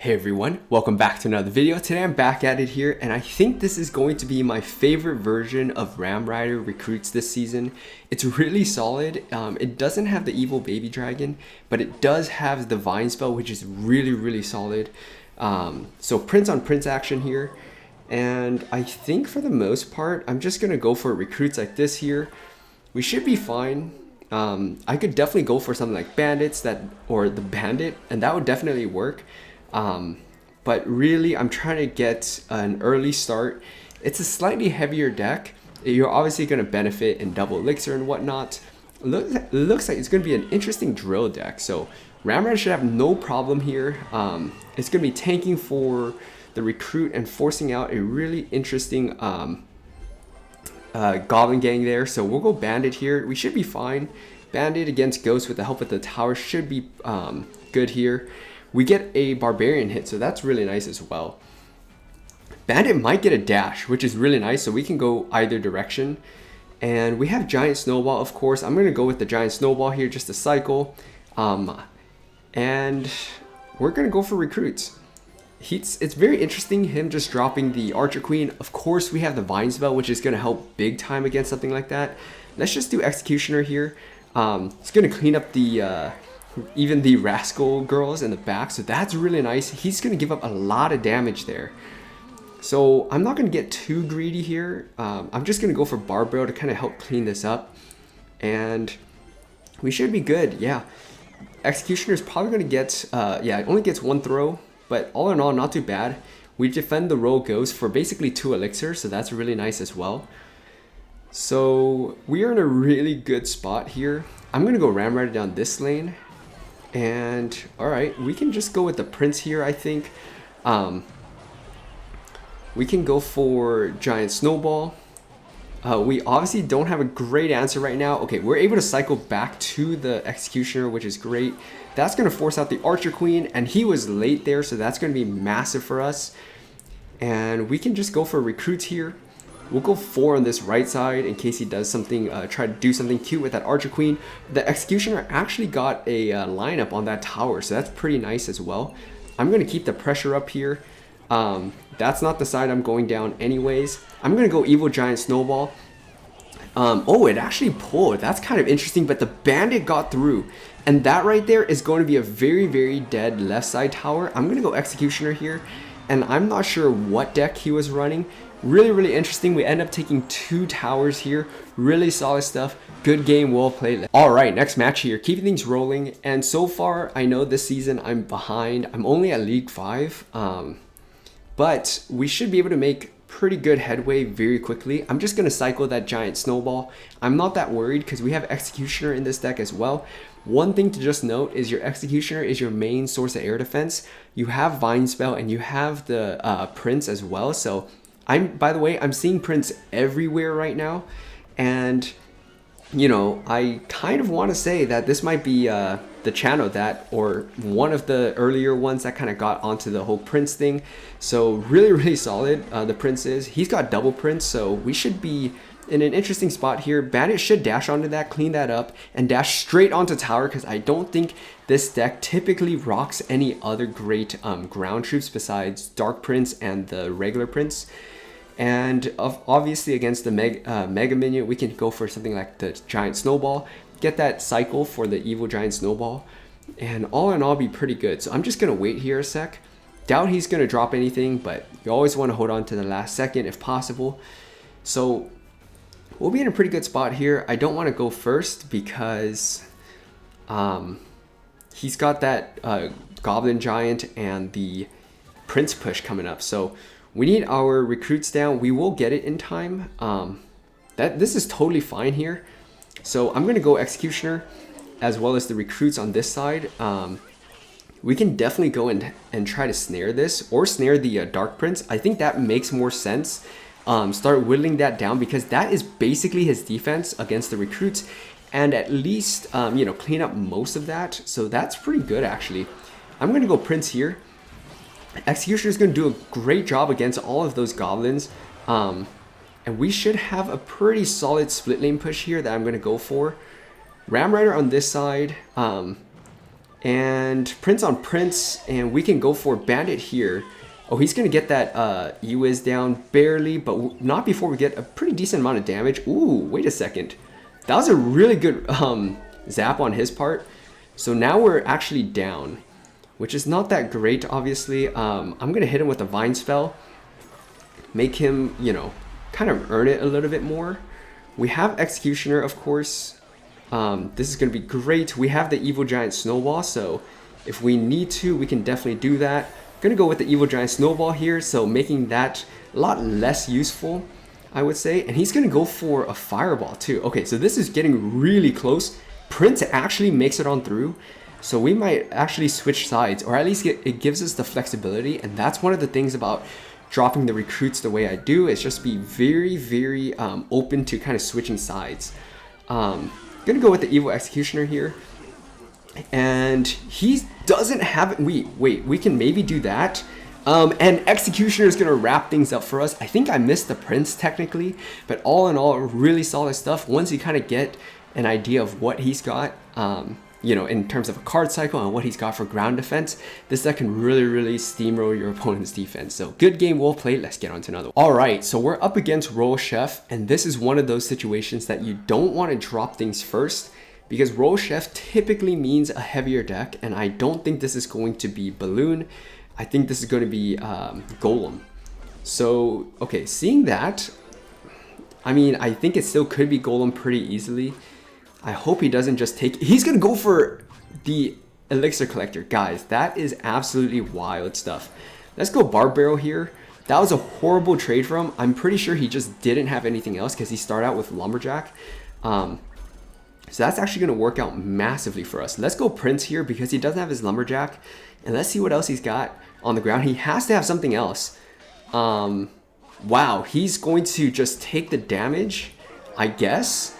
Hey everyone, welcome back to another video. Today I'm back at it here, and I think this is going to be my favorite version of Ram Rider recruits this season. It's really solid. It doesn't have the evil baby dragon, but it does have the vine spell, which is really solid. So prince on prince action here, and I think for the most part I'm just gonna go for recruits like this here. We should be fine. I could definitely go for something like bandits or the bandit, and that would definitely work. But really I'm trying to get an early start. It's a slightly heavier deck. You're obviously going to benefit in double elixir and whatnot. Looks like it's going to be an interesting drill deck, so Ram Rider should have no problem here. It's going to be tanking for the recruit and forcing out a really interesting goblin gang there, so we'll go bandit here. We should be fine. Bandit against ghost with the help of the tower should be good here. We get a barbarian hit, so that's really nice as well. Bandit might get a dash, which is really nice, so we can go either direction. And we have giant snowball, of course. I'm gonna go with the giant snowball here just to cycle. And we're gonna go for recruits. It's very interesting him just dropping the archer queen. Of course we have the vine spell, which is gonna help big time against something like that. Let's just do executioner here. It's gonna clean up the even the rascal girls in the back, so that's really nice. He's gonna give up a lot of damage there, so I'm not gonna get too greedy here. I'm just gonna go for barbell to kind of help clean this up, and we should be good. Yeah, executioner is probably gonna get yeah, it only gets one throw, but all in all not too bad. We defend the roll ghost for basically 2 elixir, so that's really nice as well. So we are in a really good spot here. I'm gonna go Ram Rider down this lane. And alright, we can just go with the prince here, I think. We can go for giant snowball. We obviously don't have a great answer right now. Okay, we're able to cycle back to the executioner, which is great. That's going to force out the archer queen, and he was late there, so that's going to be massive for us. And we can just go for recruits here. We'll go 4 on this right side in case he does something, try to do something cute with that archer queen. The executioner actually got a lineup on that tower, so that's pretty nice as well. I'm going to keep the pressure up here. That's not the side I'm going down anyways. I'm going to go evil giant snowball. Oh, it actually pulled. That's kind of interesting, but the bandit got through. And that right there is going to be a very dead left side tower. I'm going to go executioner here. And I'm not sure what deck he was running. Really interesting. We end up taking 2 towers here. Really solid stuff. Good game, well played. Alright, next match here. Keeping things rolling. And so far, I know this season I'm behind. I'm only at League 5. But we should be able to make pretty good headway very quickly. I'm just going to cycle that giant snowball. I'm not that worried because we have executioner in this deck as well. One thing to just note is your executioner is your main source of air defense. You have vine spell and you have the prince as well. So by the way, I'm seeing prince everywhere right now, and you know, I kind of want to say that this might be the channel that, or one of the earlier ones that kind of got onto the whole prince thing. So really solid. The prince is, he's got double prince, so we should be in an interesting spot here. Bandit should dash onto that, clean that up, and dash straight onto tower, because I don't think this deck typically rocks any other great ground troops besides Dark Prince and the regular Prince. And obviously against the Mega Minion, we can go for something like the Giant Snowball, get that cycle for the Evil Giant Snowball, and all in all be pretty good. So I'm just going to wait here a sec. Doubt he's going to drop anything, but you always want to hold on to the last second if possible. So we'll be in a pretty good spot here. I don't want to go first because he's got that Goblin Giant and the Prince push coming up. So we need our recruits down. We will get it in time. This is totally fine here. So I'm going to go executioner as well as the recruits on this side. We can definitely go and try to snare this or snare the Dark Prince. I think that makes more sense. Start whittling that down because that is basically his defense against the recruits, and at least you know, clean up most of that. So that's pretty good actually. I'm going to go Prince here. Executioner is going to do a great job against all of those goblins, and we should have a pretty solid split lane push here that I'm going to go for. Ram Rider on this side. And Prince on Prince, and we can go for Bandit here. Oh, he's gonna get that E-Wiz down barely, but not before we get a pretty decent amount of damage. Ooh, wait a second. That was a really good zap on his part. So now we're actually down, which is not that great, obviously. I'm gonna hit him with a Vine Spell. Make him, you know, kind of earn it a little bit more. We have Executioner, of course. This is going to be great. We have the Evil Giant Snowball, so if we need to, we can definitely do that. I'm going to go with the Evil Giant Snowball here, so making that a lot less useful, I would say. And he's going to go for a Fireball too. Okay, so this is getting really close. Prince actually makes it on through, so we might actually switch sides, or at least it gives us the flexibility. And that's one of the things about dropping the recruits the way I do, is just be very, very open to kind of switching sides. Gonna go with the Evil Executioner here, and he doesn't have it. Wait, we can maybe do that. And Executioner is gonna wrap things up for us. I think I missed the Prince technically, but all in all, really solid stuff. Once you kind of get an idea of what he's got, you know, in terms of a card cycle and what he's got for ground defense, this deck can really, really steamroll your opponent's defense. So good game, well played. Let's get on to another one. All right, so we're up against Royal Chef, and this is one of those situations that you don't want to drop things first, because Royal Chef typically means a heavier deck, and I don't think this is going to be Balloon. I think this is going to be Golem. So, okay, seeing that, I mean, I think it still could be Golem pretty easily. I hope he doesn't just take... He's going to go for the Elixir Collector. Guys, that is absolutely wild stuff. Let's go Barb Barrel here. That was a horrible trade for him. I'm pretty sure he just didn't have anything else because he started out with Lumberjack. So that's actually going to work out massively for us. Let's go Prince here because he doesn't have his Lumberjack. And let's see what else he's got on the ground. He has to have something else. Wow, he's going to just take the damage, I guess.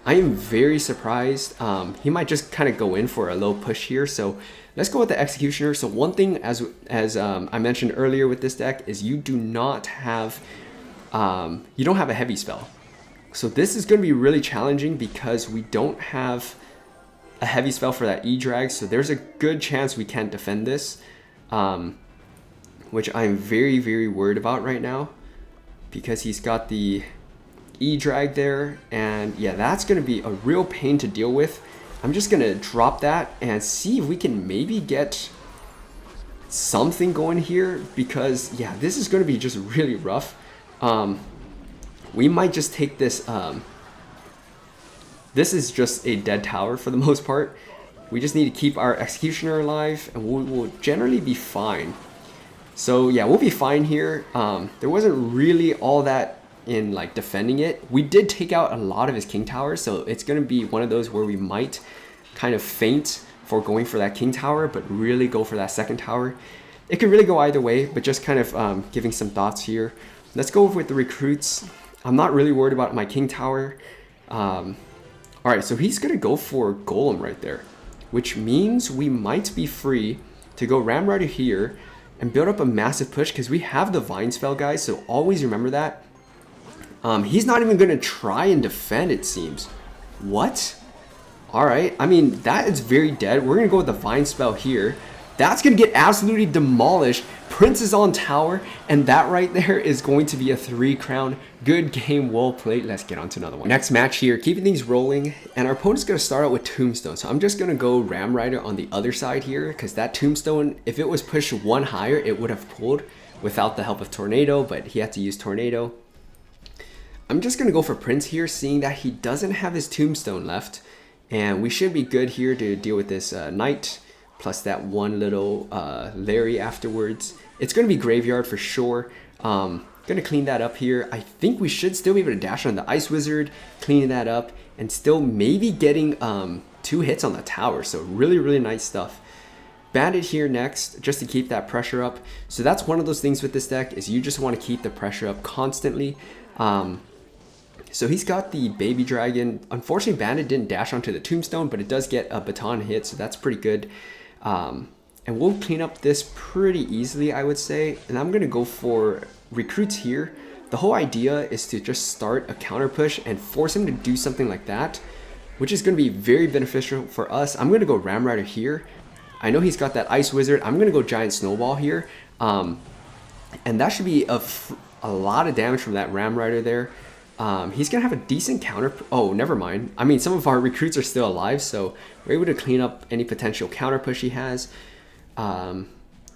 I am very surprised. He might just kind of go in for a low push here. So let's go with the Executioner. So one thing, as I mentioned earlier with this deck, is you do not have, you don't have a heavy spell. So this is going to be really challenging because we don't have a heavy spell for that E-Drag. So there's a good chance we can't defend this, which I'm very, very worried about right now because he's got the E-Drag there, and yeah, that's going to be a real pain to deal with. I'm just going to drop that and see if we can maybe get something going here, because yeah, this is going to be just really rough. We might just take this. This is just a dead tower for the most part. We just need to keep our Executioner alive, and we'll generally be fine. So yeah, we'll be fine here. There wasn't really all that in like defending it. We did take out a lot of his King Tower, so it's going to be one of those where we might kind of feint for going for that King Tower, but really go for that second tower. It could really go either way, but just kind of giving some thoughts here. Let's go with the recruits. I'm not really worried about my King Tower. All right, so he's going to go for Golem right there, which means we might be free to go Ram Rider here and build up a massive push because we have the Vine Spell, guys, so always remember that. He's not even going to try and defend, it seems. What? All right. I mean, that is very dead. We're going to go with the Vine Spell here. That's going to get absolutely demolished. Prince is on tower, and that right there is going to be a 3 crown. Good game, well played. Let's get on to another one. Next match here, keeping things rolling, and our opponent's going to start out with Tombstone. So I'm just going to go Ram Rider on the other side here, because that Tombstone, if it was pushed one higher, it would have pulled without the help of Tornado, but he had to use Tornado. I'm just going to go for Prince here, seeing that he doesn't have his Tombstone left. And we should be good here to deal with this Knight, plus that one little Larry afterwards. It's going to be Graveyard for sure. Going to clean that up here. I think we should still be able to dash on the Ice Wizard, cleaning that up, and still maybe getting 2 hits on the tower. So really, really nice stuff. Bandit here next, just to keep that pressure up. So that's one of those things with this deck, is you just want to keep the pressure up constantly. So he's got the Baby Dragon. Unfortunately, Bandit didn't dash onto the Tombstone, but it does get a baton hit, so that's pretty good. And we'll clean up this pretty easily, I would say. And I'm going to go for recruits here. The whole idea is to just start a counter push and force him to do something like that, which is going to be very beneficial for us. I'm going to go Ram Rider here. I know he's got that Ice Wizard. I'm going to go Giant Snowball here. And that should be a lot of damage from that Ram Rider there. He's going to have a decent counter. Oh, never mind. I mean, some of our recruits are still alive, so we're able to clean up any potential counter push he has.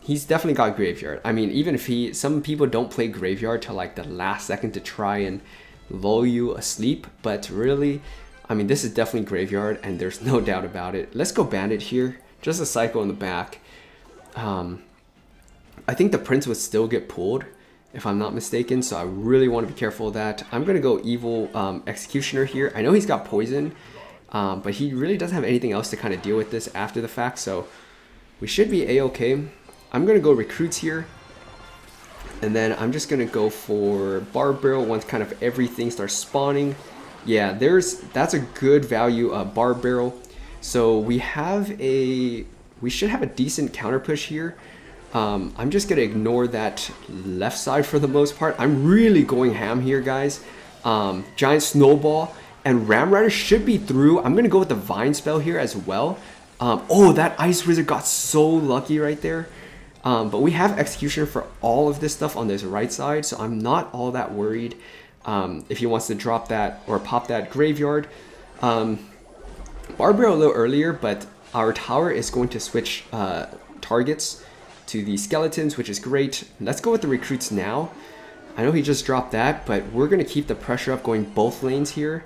He's definitely got Graveyard. I mean, even if some people don't play Graveyard till like the last second to try and lull you asleep, but really, I mean, this is definitely Graveyard, and there's no doubt about it. Let's go Bandit here. Just a cycle in the back. I think the Prince would still get pulled, if I'm not mistaken, so I really want to be careful of that. I'm going to go Evil Executioner here. I know he's got Poison, but he really doesn't have anything else to kind of deal with this after the fact, so we should be a-okay. I'm going to go Recruits here, and then I'm just going to go for Barb Barrel once kind of everything starts spawning. Yeah, that's a good value Barb Barrel. So we should have a decent counter push here. I'm just going to ignore that left side for the most part. I'm really going ham here, guys. Giant Snowball and Ram Rider should be through. I'm going to go with the Vine spell here as well. Oh, that Ice Wizard got so lucky right there. But we have Executioner for all of this stuff on this right side, so I'm not all that worried if he wants to drop that or pop that Graveyard. Barb Barrel a little earlier, but our tower is going to switch targets to the Skeletons, which is great. Let's go with the Recruits now. I know he just dropped that, but we're going to keep the pressure up going both lanes here.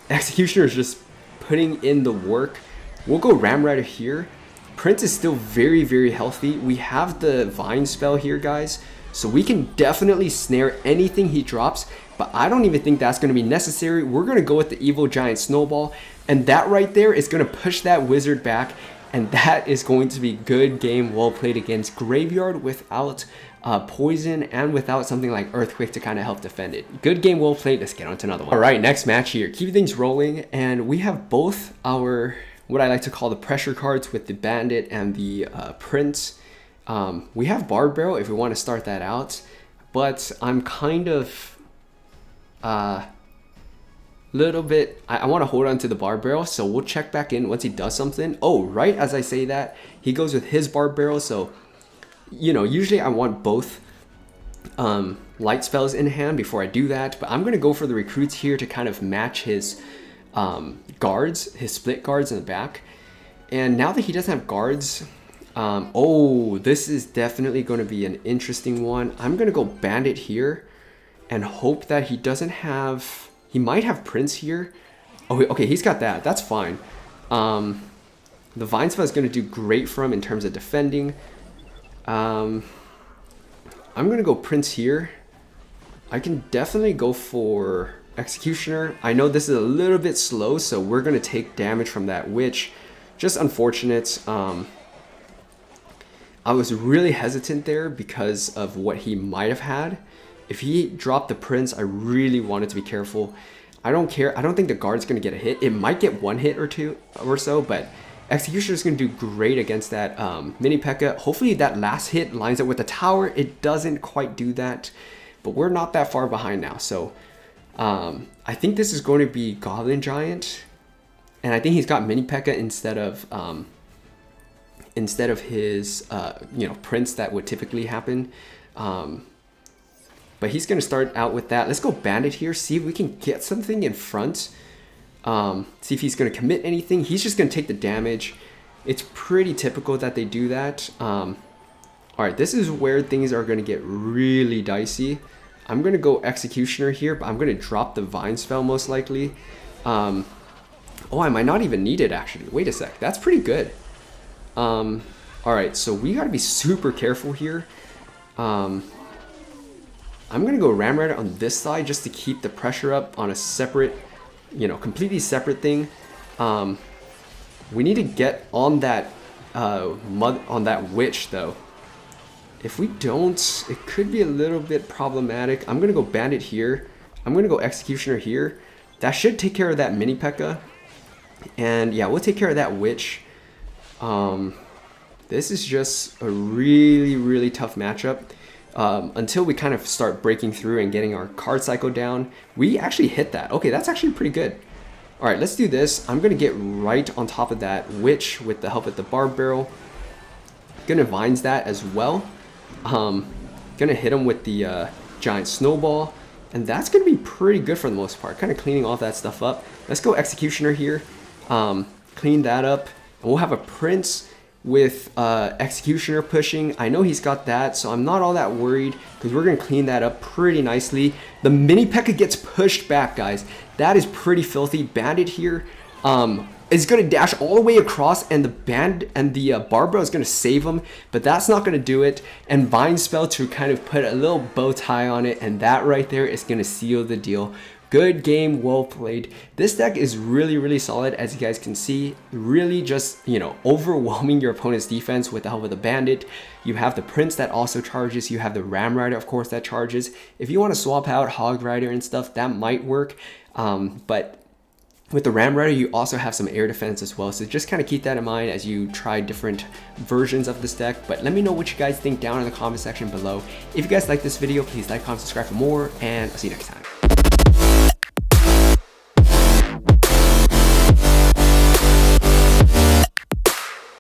Executioner is just putting in the work. We'll go Ram Rider here. Prince is still very, very healthy. We have the Vine spell here, guys, so we can definitely snare anything he drops, but I don't even think that's going to be necessary. We're going to go with the Evil Giant Snowball, and that right there is going to push that Wizard back, and that is going to be good game well played against Graveyard without Poison and without something like Earthquake to kind of help defend it. Good game well played. Let's get on to another one. All right, next match here. Keep things rolling, and we have both our what I like to call the pressure cards with the Bandit and the Prince. We have Barb Barrel if we want to start that out, but I'm kind of little bit, I want to hold on to the Barb Barrel, so we'll check back in once he does something. Oh, right as I say that, he goes with his Barb Barrel, so, you know, usually I want both light spells in hand before I do that, but I'm going to go for the Recruits here to kind of match his guards, his split guards in the back. And now that he doesn't have guards, oh, this is definitely going to be an interesting one. I'm going to go Bandit here and hope that he doesn't have, he might have Prince here. Oh, okay, he's got that. That's fine. The Vine spell is going to do great for him in terms of defending. I'm going to go Prince here. I can definitely go for Executioner. I know this is a little bit slow, so we're going to take damage from that Witch. Just unfortunate. I was really hesitant there because of what he might have had. If he dropped the Prince, I really wanted to be careful. I don't care. I don't think the guard's going to get a hit. It might get one hit or two or so, but Executioner is going to do great against that Mini P.E.K.K.A. Hopefully that last hit lines up with the tower. It doesn't quite do that, but we're not that far behind now. So I think this is going to be Goblin Giant, and I think he's got Mini P.E.K.K.A. instead of his you know, Prince that would typically happen. But he's going to start out with that. Let's go Bandit here, see if we can get something in front. See if he's going to commit anything. He's just going to take the damage. It's pretty typical that they do that. All right, this is where things are going to get really dicey. I'm going to go Executioner here, but I'm going to drop the Vine spell most likely. Oh, I might not even need it actually. Wait a sec, that's pretty good. All right, so we got to be super careful here. I'm going to go Ram Rider on this side just to keep the pressure up on a separate, you know, completely separate thing. We need to get on that on that Witch though. If we don't, it could be a little bit problematic. I'm going to go Bandit here. I'm going to go Executioner here. That should take care of that Mini P.E.K.K.A. And yeah, we'll take care of that Witch. This is just a really, really tough matchup. Until we kind of start breaking through and getting our card cycle down. We actually hit that. Okay, that's actually pretty good. All right, let's do this. I'm gonna get right on top of that witch with the help of the barb barrel. Gonna vines that as well. Gonna hit him with the giant snowball, and that's gonna be pretty good for the most part. Kind of cleaning all that stuff up. Let's go executioner here. Clean that up, and we'll have a prince with executioner pushing. I know he's got that, so I'm not all that worried because we're gonna clean that up pretty nicely. The mini P.E.K.K.A gets pushed back, guys. That is pretty filthy. Bandit here is gonna dash all the way across, and the Barbara is gonna save him, but that's not gonna do it. And Vine Spell to kind of put a little bow tie on it, and that right there is gonna seal the deal. Good game, well played. This deck is really, really solid, as you guys can see. Really just, you know, overwhelming your opponent's defense with the help of the Bandit. You have the Prince that also charges. You have the Ram Rider, of course, that charges. If you want to swap out Hog Rider and stuff, that might work. But with the Ram Rider, you also have some air defense as well. So just kind of keep that in mind as you try different versions of this deck. But let me know what you guys think down in the comment section below. If you guys like this video, please like, comment, subscribe for more, and I'll see you next time.